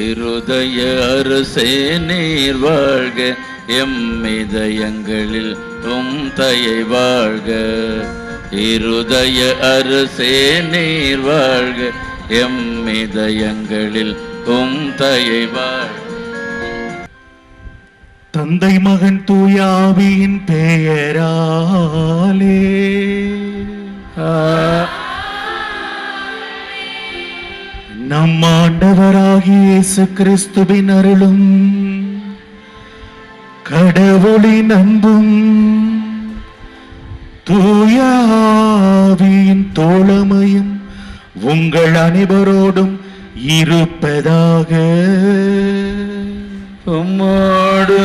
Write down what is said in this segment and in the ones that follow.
இருதய அரசே நீர் வாழ்க, எம் இதயங்களில் உம் தயை வாழ்க. இருதய அரசே நீர் வாழ்க, எம் இதயங்களில் உம் தயை வாழ்க. தந்தை மகன் தூய ஆவியின் பெயராலே நம் ஆண்டவராகிய இயேசு கிறிஸ்துவின் அருளும் கடவுளின் அன்பும் தூய ஆவியின் தோழமையும் உங்கள் அனைவரோடும் இருப்பதாக. உம்மோடு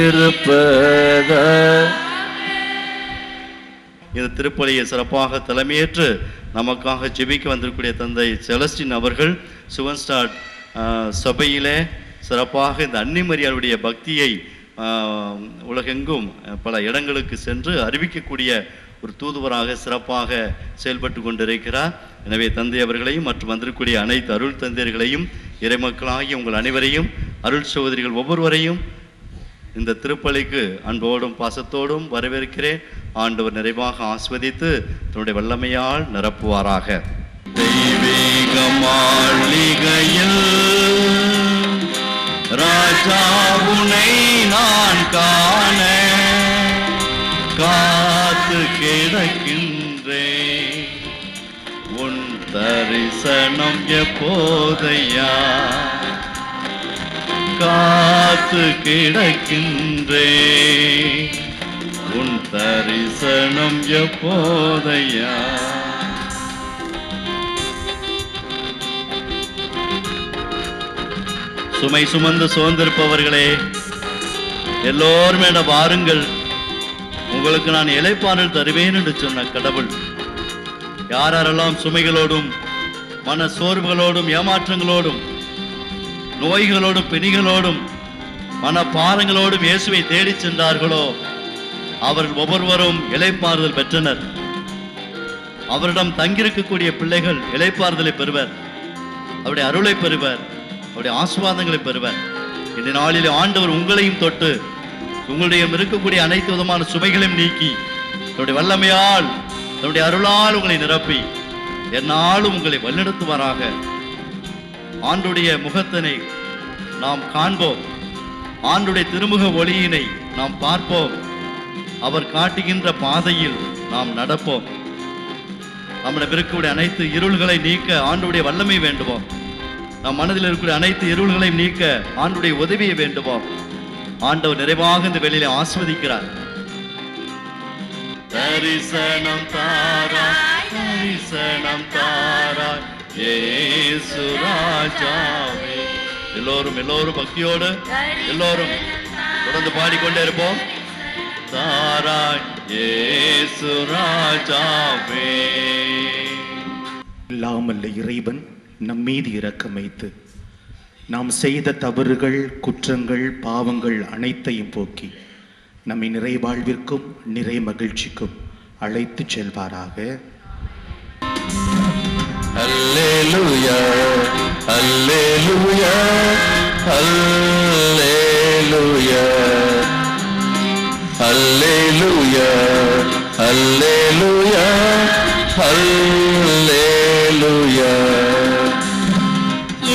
இருப்பதாக. இந்த திருப்பலியை சிறப்பாக தலைமையேற்று நமக்காக ஜெபிக்க வந்திருக்கூடிய தந்தை செலஸ்டின் அவர்கள் சுவன்ஸ்டாட் சபையிலே சிறப்பாக இந்த அன்னை மரியாளுடைய பக்தியை உலகெங்கும் பல இடங்களுக்கு சென்று அறிவிக்கக்கூடிய ஒரு தூதுவராக சிறப்பாக செயல்பட்டு கொண்டிருக்கிறார். எனவே தந்தை அவர்களையும் மற்றும் வந்திருக்கக்கூடிய அனைத்து அருள் தந்தையர்களையும் இறைமக்களாகிய உங்கள் அனைவரையும் அருள் சகோதரிகள் ஒவ்வொருவரையும் இந்த திருப்பலிக்கு அன்போடும் பாசத்தோடும் வரவேற்கிறேன். ஆண்டவர் நிறைவாக ஆஸ்வதித்து தன்னுடைய வல்லமையால் நிரப்புவாராக. தெய்வீக மாளிகையில் ராஜாவுனை நான் காண காத்து கிடக்கின்றேன். உன் தரிசனம் எப்போதையா காத்து கிடக்கின்றேன். உன் தரிசனம் எப்போதையா. சுமை சுமந்து சோர்ந்திருப்பவர்களே எல்லோருமே வாருங்கள், உங்களுக்கு நான் இளைப்பாறல் தருவேன் என்று சொன்ன கடவுள் யாரெல்லாம் சுமைகளோடும் மன சோர்வுகளோடும் ஏமாற்றங்களோடும் நோய்களோடும் பிணிகளோடும் மனப்பாரங்களோடும் இயேசுவை தேடி சென்றார்களோ அவர்கள் ஒவ்வொருவரும் இளைப்பாறுதல் பெற்றனர். அவரிடம் தங்கியிருக்கக்கூடிய பிள்ளைகள் இளைப்பாறுதலை பெறுவர், அவருடைய அருளை பெறுவர், அவருடைய ஆசீர்வாதங்களை பெறுவர். இந்த நாளில் ஆண்டவர் உங்களையும் தொட்டு உங்களுடைய இருக்கக்கூடிய அனைத்து விதமான சுமைகளையும் நீக்கி தன்னுடைய வல்லமையால் தன்னுடைய அருளால் உங்களை நிரப்பி எந்நாளும் உங்களை வழிநடத்துவாராக. ஆண்டுடைய முகத்தினை நாம் காண்போம், ஆண்டுடைய திருமுக ஒளியினை நாம் பார்ப்போம், அவர் காட்டுகின்ற பாதையில் நாம் நடப்போம். நம்மிடம் இருக்கக்கூடிய அனைத்து இருள்களை நீக்க ஆண்டுடைய வல்லமை வேண்டுவோம். நம் மனதில் இருக்கக்கூடிய அனைத்து இருள்களை நீக்க ஆண்டுடைய உதவியை வேண்டுவோம். ஆண்டவர் நிறைவாக இந்த வெளியில ஆஸ்வதிக்கிறார். தரிசனம் தாராய், தரிசனம் தாராய் இயேசு ராஜாவே. எல்லோரும் பக்தியோடு எல்லோரும் தொடர்ந்து பாடிக்கொண்டே இருப்போம். தாராய் இயேசு ராஜாவே. இல்லாமல்ல இறைவன் நம் மீது இரக்கம் வைத்து நாம் செய்த தவறுகள், குற்றங்கள், பாவங்கள் அனைத்தையும் போக்கி நம்மை நிறைவாழ்விற்கும் நிறை மகிழ்ச்சிக்கும் அழைத்து செல்வாராக. அல்லேலூயா, அல்லேலூயா, அல்லேலூயா, அல்லேலூயா, அல்லேலூயா, அல்லேலூயா.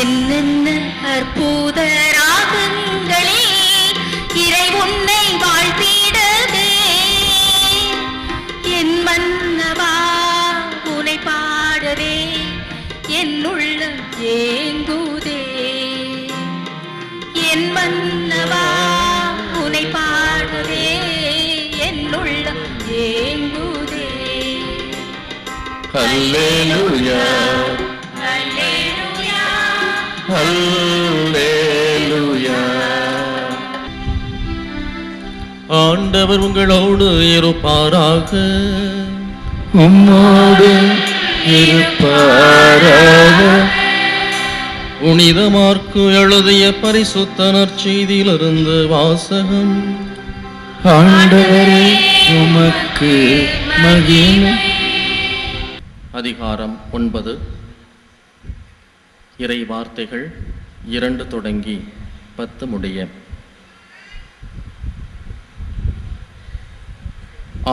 என்னென்ன அற்புத ராகங்களே இறை உன்னை வாழ்த்திடவே. என் மன்னவா உன்னை பாடவே என் உள்ளம் ஏங்குதே. என் மன்னவா உன்னை பாடவே என் உள்ளம் ஏங்குதே. அல்லேலூயா, அல்லேலூயா. ஆண்டவர் உங்களோடு இருப்பாராக. உம்மோடு இருப்பாராக. புனித மாற்கு எழுதிய பரிசுத்த நற்செய்தியிலிருந்து வாசகம். ஆண்டவரே உமக்கு மகிமை. அதிகாரம் 9. இறை வார்த்தைகள் 2 தொடங்கி 10 முடிய.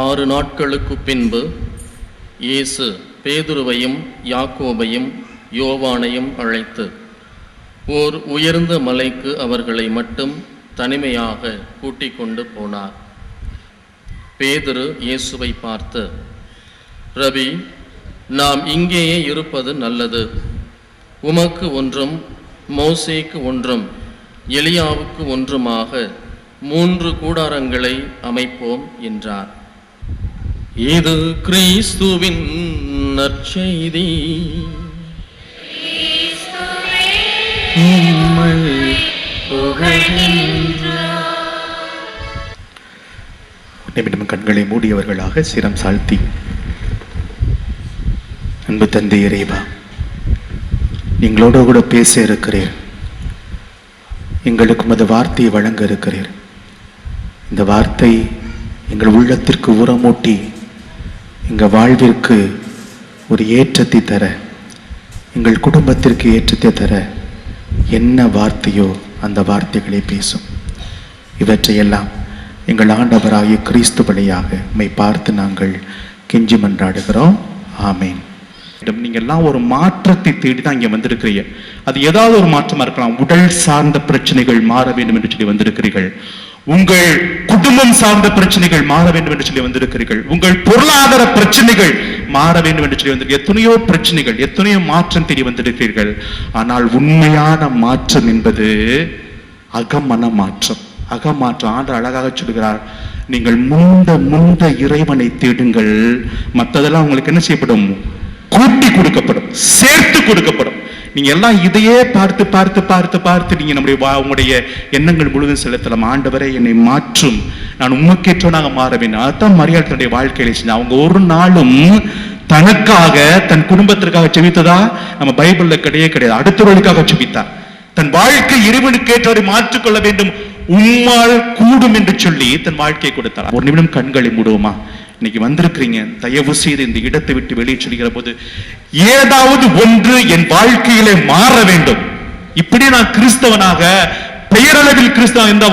6 நாட்களுக்கு பின்பு இயேசு பேதுருவையும் யாக்கோபையும் யோவானையும் அழைத்து ஓர் உயர்ந்த மலைக்கு அவர்களை மட்டும் தனிமையாக கூட்டிக் கொண்டு போனார். பேதுரு இயேசுவை பார்த்து, ரபி, நாம் இங்கேயே இருப்பது நல்லது. உமக்கு ஒன்றும், மோசேக்கு ஒன்றும், எலியாவுக்கு ஒன்றுமாக 3 கூடாரங்களை அமைப்போம் என்றார். இது கிறிஸ்துவின் நற்செய்தி. உம்மை புகழ்கின்றோம். நிமிடம் கண்களை மூடியவர்களாக சிரம் சாழ்த்தி, அன்பு தந்தை இறைவா, எங்களோட கூட பேச இருக்கிறீர், எங்களுக்கு உமது வார்த்தையை வழங்க இருக்கிறீர். இந்த வார்த்தை எங்கள் உள்ளத்திற்கு உரமூட்டி எங்கள் வாழ்விற்கு ஒரு ஏற்றத்தை தர, எங்கள் குடும்பத்திற்கு ஏற்றத்தை தர என்ன வார்த்தையோ அந்த வார்த்தைகளை பேசும். இவற்றையெல்லாம் எங்கள் ஆண்டவராகிய கிறிஸ்து வழியாக உம்மை பார்த்து நாங்கள் கெஞ்சி மன்றாடுகிறோம். ஆமேன். நீங்க எல்லாம் ஒரு மாற்றத்தை தேடி தான் இங்க வந்திருக்கிறீங்க. அது ஏதாவது ஒரு மாற்றமா இருக்கலாம். உடல் சார்ந்த பிரச்சனைகள் மாற வேண்டும் என்று சொல்லி வந்திருக்கிறீர்கள். உங்கள் குடும்பம் சார்ந்த பிரச்சனைகள் மாற வேண்டும் என்று சொல்லி வந்திருக்கிறீர்கள். உங்கள் பொருளாதார பிரச்சனைகள் மாற வேண்டும் என்று சொல்லி வந்திருக்கிறீர்கள். எத்தனையோ பிரச்சனைகள், எத்தனையோ மாற்றம் தேடி வந்திருக்கிறீர்கள். ஆனால் உண்மையான மாற்றம் என்பது அகமன மாற்றம். அகமாற்றம். ஆண்டவர் அழகாக சொல்கிறார், நீங்கள் முந்த இறைவனை தேடுங்கள், மற்றதெல்லாம் உங்களுக்கு என்ன செய்யப்படும்? கூட்டி கொடுக்கப்படும், சேர்த்து கொடுக்கப்படும். நீங்க எல்லாம் இதையே பார்த்து பார்த்து பார்த்து பார்த்து நீங்க உங்களுடைய எண்ணங்கள் முழுவதும் செலுத்தலாம். ஆண்டவரே, என்னை மாற்றும், நான் உண்மைக்கேற்றவனாக மாற வேண்டும். அதுதான் மரியாதை தன்னுடைய வாழ்க்கையில செஞ்சு. அவங்க ஒரு நாளும் தனக்காக, தன் குடும்பத்திற்காக செபித்ததா நம்ம பைபிள்ல கிடையாது. அடுத்தவர்களுக்காக செபித்தார். தன் வாழ்க்கை இறைவனுக்கு ஏற்றவரை மாற்றிக்கொள்ள வேண்டும், உம்மால் கூடும் என்று சொல்லி தன் வாழ்க்கையை கொடுத்தார். ஒரு நிமிடம் கண்களை மூடுவோமா? இன்னைக்கு வந்திருக்கிறீங்க, தயவு செய்து இந்த இடத்தை விட்டு வெளியே சொல்கிற போது ஏதாவது ஒன்று என் வாழ்க்கையிலே மாற வேண்டும். இப்படி நான் கிறிஸ்தவனாக, பெயரளவில் கிறிஸ்தவன் இந்த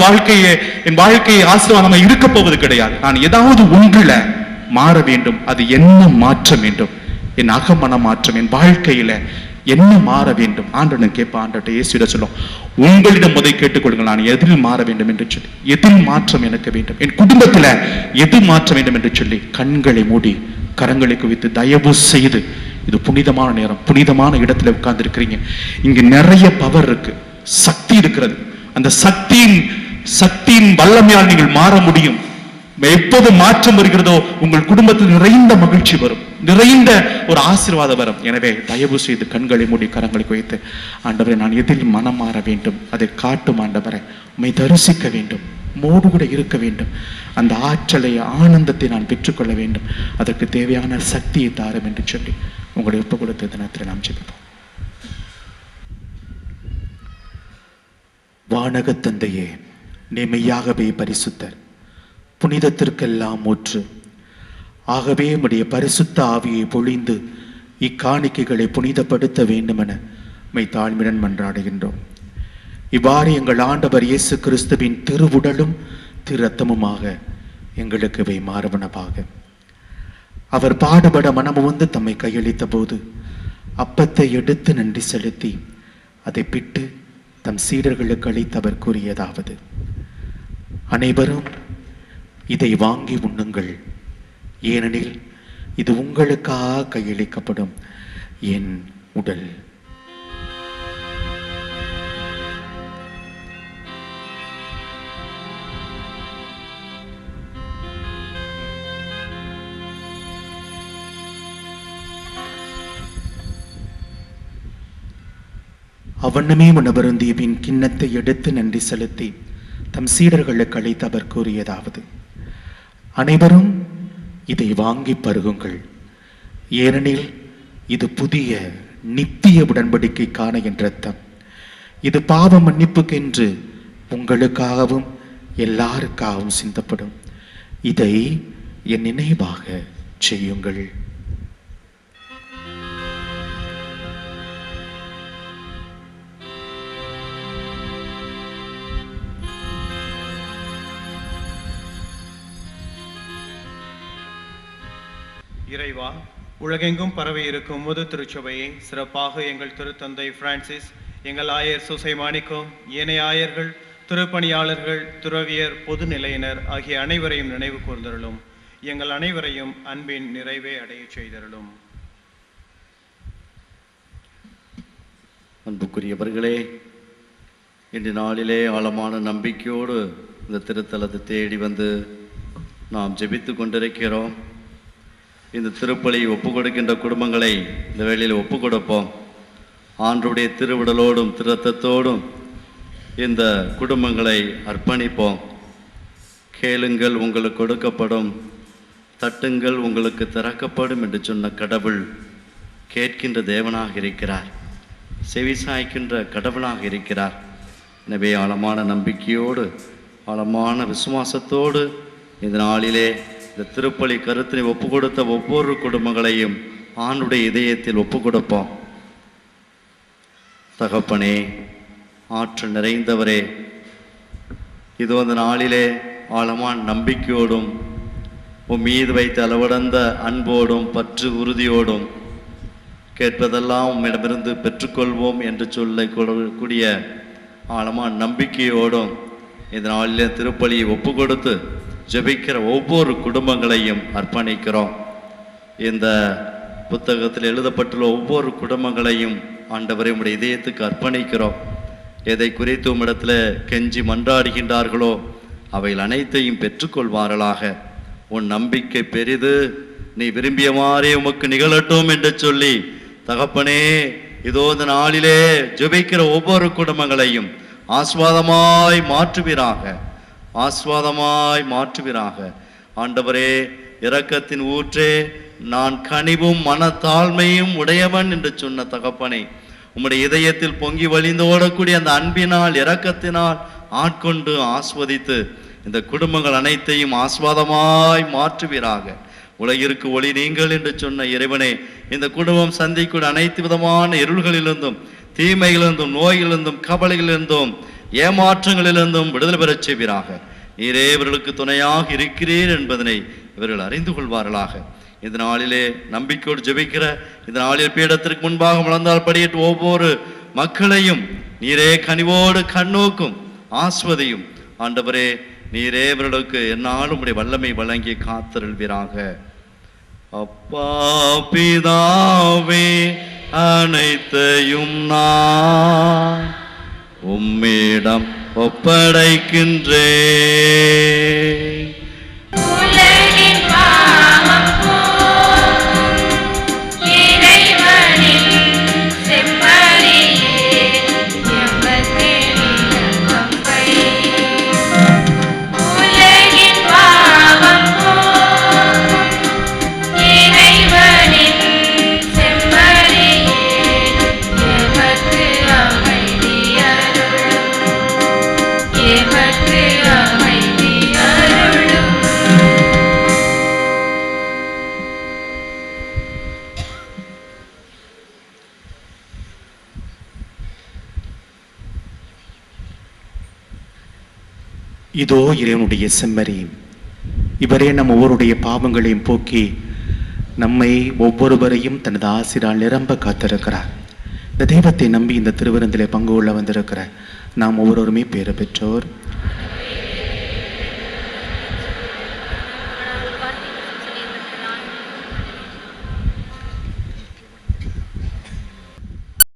என் வாழ்க்கையை ஆசீர்வாதமாக இருக்க போவது கிடையாது. நான் ஏதாவது ஒன்றுல மாற வேண்டும். அது என்ன மாற்ற வேண்டும்? என் அகமன மாற்றம், என் வாழ்க்கையில என்ன மாற வேண்டும்? ஆண்டவன் கேட்ப, ஆண்டவர்கிட்ட இயேசுவிட சொல்லும், உங்களிடம் முதல் கேட்டுக்கொள்ளுங்கள், நான் எதில் மாற வேண்டும் என்று சொல்லி, எதில் மாற்றம் எனக்கு வேண்டும், என் குடும்பத்துல எது மாற்ற வேண்டும் என்று சொல்லி கண்களை மூடி கரங்களை குவித்து தயவு செய்து, இது புனிதமான நேரம், புனிதமான இடத்துல உட்கார்ந்து இருக்கிறீங்க. இங்க நிறைய பவர் இருக்கு, சக்தி இருக்கிறது. அந்த சக்தியின் வல்லமையால் நீங்கள் மாற முடியும். எப்போது மாற்றம் வருகிறதோ உங்கள் குடும்பத்தில் நிறைந்த மகிழ்ச்சி வரும், நிறைந்த ஒரு ஆசீர்வாதம் வரும். எனவே தயவு செய்து கண்களை மூடி கரங்களை குவித்து, ஆண்டவரை, நான் எதில் மனம் மாற வேண்டும் அதை காட்டும் ஆண்டவரை, உம்மை தரிசிக்க வேண்டும், மோடு கூட இருக்க வேண்டும், அந்த ஆற்றலை ஆனந்தத்தை நான் பெற்றுக்கொள்ள வேண்டும், அதற்கு தேவையான சக்தியை தாரும் என்று சொல்லி உங்களுடைய ஒப்பு கொடுத்த தினத்தில் நாம் ஜெபிப்போம். வானக தந்தையே, நீ மெய்யாகவே பரிசுத்தர், புனிதத்திற்கெல்லாம் ஊற்று. ஆகவே உம்முடைய பரிசுத்த ஆவியை பொழிந்து இக்காணிக்கைகளை புனிதப்படுத்த வேண்டுமென மை தாழ்மையுடன் மன்றாடுகின்றோம். இவ்வாறு எங்கள் ஆண்டவர் இயேசு கிறிஸ்துவின் திருவுடலும் திரு ரத்தமுமாக எங்களுக்கு இவை மாறுவனவாக. அவர் பாடுபட மனமுவந்து தம்மை கையளித்த போது அப்பத்தை எடுத்து நன்றி செலுத்தி அதை பிட்டு தம் சீடர்களுக்கு அளித்து அவர் கூறியதாவது, அனைவரும் இதை வாங்கி உண்ணுங்கள், ஏனெனில் இது உங்களுக்காக கையளிக்கப்படும் என் உடல். அவ்வண்ணமே உணவருந்திய பின் கிண்ணத்தை எடுத்து நன்றி செலுத்தி தம் சீடர்களுக்கு அளித்து அவர் கூறியதாவது, அனைவரும் இதை வாங்கி பருகுங்கள், ஏனெனில் இது புதிய நித்திய உடன்படிக்கைக்கான என் இரத்தம். இது பாவ மன்னிப்புக்கென்று உங்களுக்காகவும் எல்லாருக்காகவும் சிந்தப்படும். இதை என் நினைவாக செய்யுங்கள். இறைவா, உலகெங்கும் பரவி இருக்கும் உமது திருச்சபையை சிறப்பாக எங்கள் திருத்தந்தை பிரான்சிஸ், எங்கள் ஆயர் சுசை மாணிக்கம், ஏனைய ஆயர்கள், திருப்பணியாளர்கள், துறவியர், பொது நிலையினர் ஆகிய அனைவரையும் நினைவு கூர்ந்தருளும். எங்கள் அனைவரையும் அன்பின் நிறைவே அடையச் செய்தருளும். அன்புக்குரியவர்களே, இன்று நாளிலே ஆழமான நம்பிக்கையோடு இந்த திருத்தலத்தை தேடி வந்து நாம் ஜெபித்து கொண்டிருக்கிறோம். இந்த திருப்பலி ஒப்பு கொடுக்கின்ற குடும்பங்களை இந்த வேளையில் ஒப்பு கொடுப்போம். ஆண்டவருடைய திருவிடலோடும் திருத்தத்தோடும் இந்த குடும்பங்களை அர்ப்பணிப்போம். கேளுங்கள் உங்களுக்கு கொடுக்கப்படும், தட்டுங்கள் உங்களுக்கு திறக்கப்படும் என்று சொன்ன கடவுள் கேட்கின்ற தேவனாக இருக்கிறார், செவிசாய்க்கின்ற கடவுளாக இருக்கிறார். எனவே ஆழமான நம்பிக்கையோடு ஆழமான விசுவாசத்தோடு இந்த நாளிலே இந்த திருப்பலி கருத்தினை ஒப்பு கொடுத்த ஒவ்வொரு குடும்பங்களையும் ஆண்டுடைய இதயத்தில் ஒப்பு கொடுப்போம். தகப்பனே, ஆற்றல் நிறைந்தவரே, இது அந்த நாளிலே ஆழமான நம்பிக்கையோடும் உன் மீது வைத்த அளவடந்த அன்போடும் பற்று உறுதியோடும் கேட்பதெல்லாம் உம்மிடமிருந்து பெற்றுக்கொள்வோம் என்று சொல்லக்கூடிய ஆழமான நம்பிக்கையோடும் இந்த நாளிலே திருப்பலியை ஒப்பு கொடுத்து ஜெபிக்கிற ஒவ்வொரு குடும்பங்களையும் அர்ப்பணிக்கிறோம். இந்த புத்தகத்தில் எழுதப்பட்டுள்ள ஒவ்வொரு குடும்பங்களையும் ஆண்டவரை உம்முடைய இதயத்துக்கு அர்ப்பணிக்கிறோம். எதை குறித்து உம்மிடத்தில் கெஞ்சி மன்றாடுகின்றார்களோ அவைகள் அனைத்தையும் பெற்றுக்கொள்வார்களாக. உன் நம்பிக்கை பெரிது, நீ விரும்பியமாறே உமக்கு நிகழட்டும் என்று சொல்லி தகப்பனே, இதோ இந்த நாளிலே ஜெபிக்கிற ஒவ்வொரு குடும்பங்களையும் ஆஸ்வாதமாய் மாற்றுவீராக, ஆஸ்வாதமாய் மாற்றுவீராக. ஆண்டவரே, இரக்கத்தின் ஊற்றே, நான் கனிவும் மனத்தாழ்மையும் உடையவன் என்று சொன்ன தகப்பனை, உம்முடைய இதயத்தில் பொங்கி வழிந்து ஓடக்கூடிய அந்த அன்பினால் இரக்கத்தினால் ஆட்கொண்டு ஆஸ்வதித்து இந்த குடும்பங்கள் அனைத்தையும் ஆஸ்வாதமாய் மாற்றுவீராக. உலகிற்கு ஒளி நீங்கள் என்று சொன்ன இறைவனே, இந்த குடும்பம் சந்திக்கூடிய அனைத்து விதமான இருள்களிலிருந்தும், தீமைகளிலிருந்தும், நோய்களிலிருந்தும், கவலைகளிலிருந்தும், ஏமாற்றங்களிலிருந்தும் விடுதலை பெறச் செய்வீராக. நீரே இவர்களுக்கு துணையாக இருக்கிறீர் என்பதனை இவர்கள் அறிந்து கொள்வார்களாக. இந்த நாளிலே நம்பிக்கையோடு ஜெபிக்கிற இந்த நாளில் பீடத்திற்கு முன்பாக வளர்ந்தால் படியேற்ற ஒவ்வொரு மக்களையும் நீரே கனிவோடு கண்ணோக்கும் ஆஸ்வதியும். ஆண்டவரே, நீரே இவர்களுக்கு என்னாலும் உடைய வல்லமை வழங்கி காத்தருள்வீராக. அப்பா பிதாவே, அனைத்தையும் நான் உம்மிடம் ஒப்படைக்கின்றேன். உலகின் பாவம் போக்கும் இறைவனின் செம்மறியே, எமக்கு இரக்கம் வை. உலகின் பாவம் போக்கும் இறைவனின் செம்மறியே, எமக்கு அமைதி அருளும், எமக்கு அமைதி அருளும். இதோ இறைவனுடைய செம்மறி, இவரே நம் ஒவ்வொருடைய பாவங்களையும் போக்கி நம்மை ஒவ்வொருவரையும் தனது ஆசிரால் நிரம்ப காத்திருக்கிறார். இந்த தெய்வத்தை நம்பி இந்த திருவிருந்திலே பங்கு கொள்ள வந்திருக்கிற நாம் ஒவ்வொருவருமே பேறு பெற்றோர்.